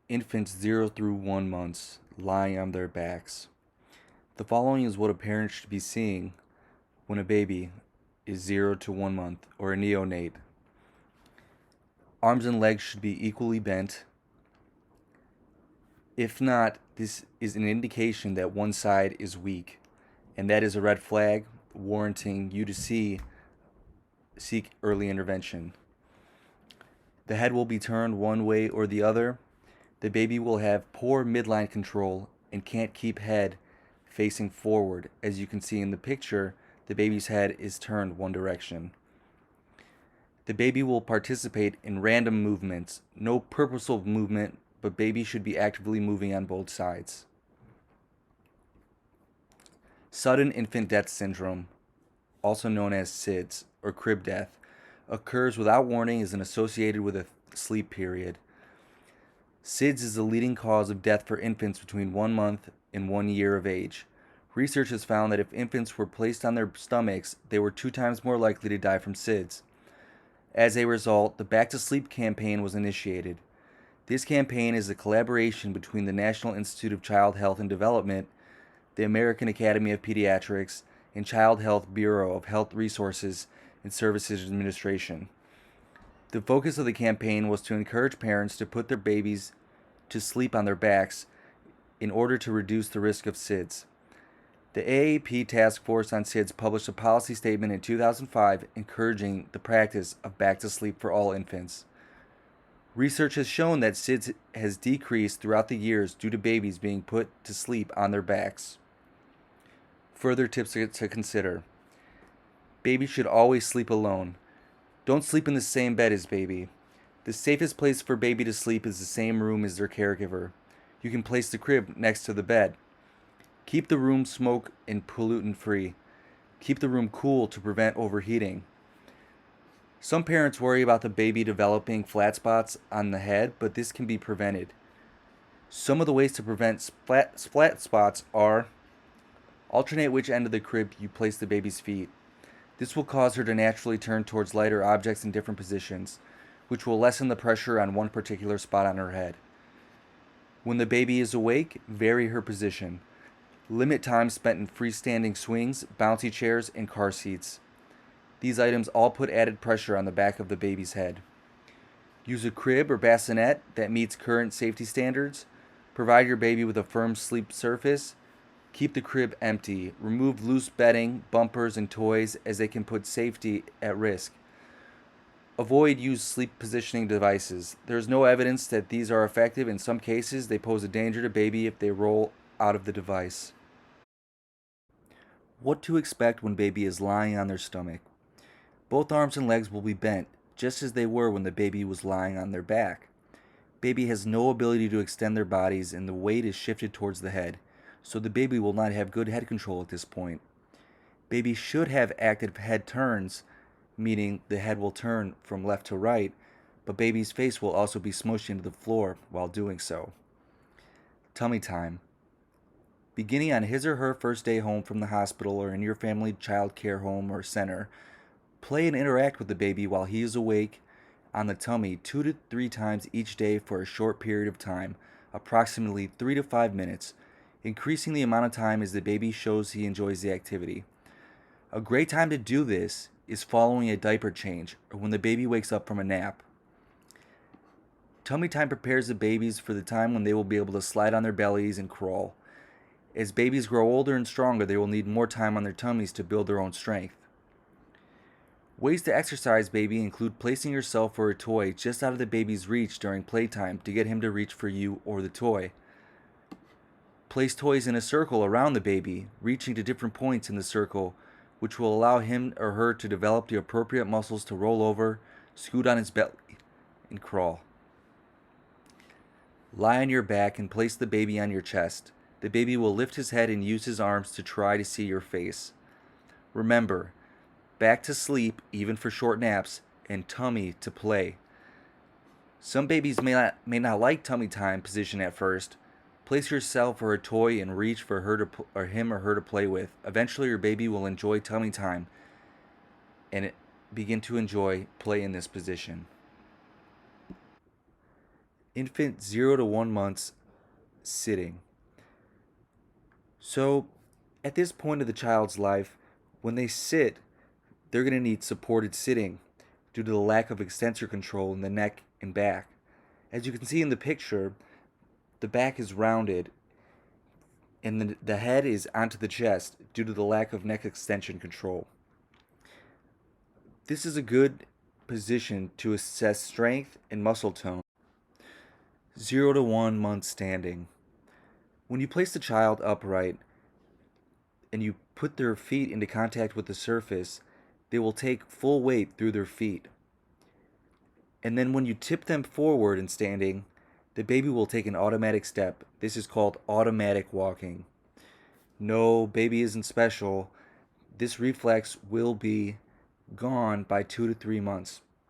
infants 0 through 1 months lying on their backs. The following is what a parent should be seeing when a baby is 0 to 1 month or a neonate. Arms and legs should be equally bent. If not, this is an indication that one side is weak, and that is a red flag warranting you to seek early intervention. The head will be turned one way or the other. The baby will have poor midline control and can't keep head facing forward. As you can see in the picture, the baby's head is turned one direction. The baby will participate in random movements, no purposeful movement, but baby should be actively moving on both sides. Sudden infant death syndrome, also known as SIDS or crib death, occurs without warning and is associated with a sleep period. SIDS is the leading cause of death for infants between 1 month and 1 year of age. Research has found that if infants were placed on their stomachs, they were 2 times more likely to die from SIDS. As a result, the Back to Sleep campaign was initiated. This campaign is a collaboration between the National Institute of Child Health and Development, the American Academy of Pediatrics, and Child Health Bureau of Health Resources and Services Administration. The focus of the campaign was to encourage parents to put their babies to sleep on their backs in order to reduce the risk of SIDS. The AAP Task Force on SIDS published a policy statement in 2005 encouraging the practice of back to sleep for all infants. Research has shown that SIDS has decreased throughout the years due to babies being put to sleep on their backs. Further tips to consider. Baby should always sleep alone. Don't sleep in the same bed as baby. The safest place for baby to sleep is the same room as their caregiver. You can place the crib next to the bed. Keep the room smoke and pollutant free. Keep the room cool to prevent overheating. Some parents worry about the baby developing flat spots on the head, but this can be prevented. Some of the ways to prevent flat spots are: alternate which end of the crib you place the baby's feet. This will cause her to naturally turn towards lighter objects in different positions, which will lessen the pressure on one particular spot on her head. When the baby is awake, vary her position. Limit time spent in freestanding swings, bouncy chairs, and car seats. These items all put added pressure on the back of the baby's head. Use a crib or bassinet that meets current safety standards. Provide your baby with a firm sleep surface. Keep the crib empty. Remove loose bedding, bumpers, and toys as they can put safety at risk. Avoid use sleep positioning devices. There is no evidence that these are effective. In some cases, they pose a danger to baby if they roll out of the device. What to expect when baby is lying on their stomach. Both arms and legs will be bent, just as they were when the baby was lying on their back. Baby has no ability to extend their bodies and the weight is shifted towards the head, so the baby will not have good head control at this point. Baby should have active head turns, meaning the head will turn from left to right, but baby's face will also be smushed into the floor while doing so. Tummy time. Beginning on his or her first day home from the hospital or in your family child care home or center, play and interact with the baby while he is awake on the tummy 2 to 3 times each day for a short period of time, approximately 3 to 5 minutes, increasing the amount of time as the baby shows he enjoys the activity. A great time to do this is following a diaper change or when the baby wakes up from a nap. Tummy time prepares the babies for the time when they will be able to slide on their bellies and crawl. As babies grow older and stronger, they will need more time on their tummies to build their own strength. Ways to exercise baby include placing yourself or a toy just out of the baby's reach during playtime to get him to reach for you or the toy. Place toys in a circle around the baby, reaching to different points in the circle, which will allow him or her to develop the appropriate muscles to roll over, scoot on his belly, and crawl. Lie on your back and place the baby on your chest. The baby will lift his head and use his arms to try to see your face. Remember, back to sleep, even for short naps, and tummy to play. Some babies may not like tummy time position at first. Place yourself or a toy and reach for him or her to play with. Eventually your baby will enjoy tummy time and begin to enjoy play in this position. Infant 0 to 1 months sitting. So, at this point of the child's life, when they sit, they're going to need supported sitting due to the lack of extensor control in the neck and back. As you can see in the picture, the back is rounded and the head is onto the chest due to the lack of neck extension control. This is a good position to assess strength and muscle tone. 0 to 1 month standing. When you place the child upright and you put their feet into contact with the surface, they will take full weight through their feet. And then when you tip them forward in standing, the baby will take an automatic step. This is called automatic walking. No, baby isn't special. This reflex will be gone by 2 to 3 months.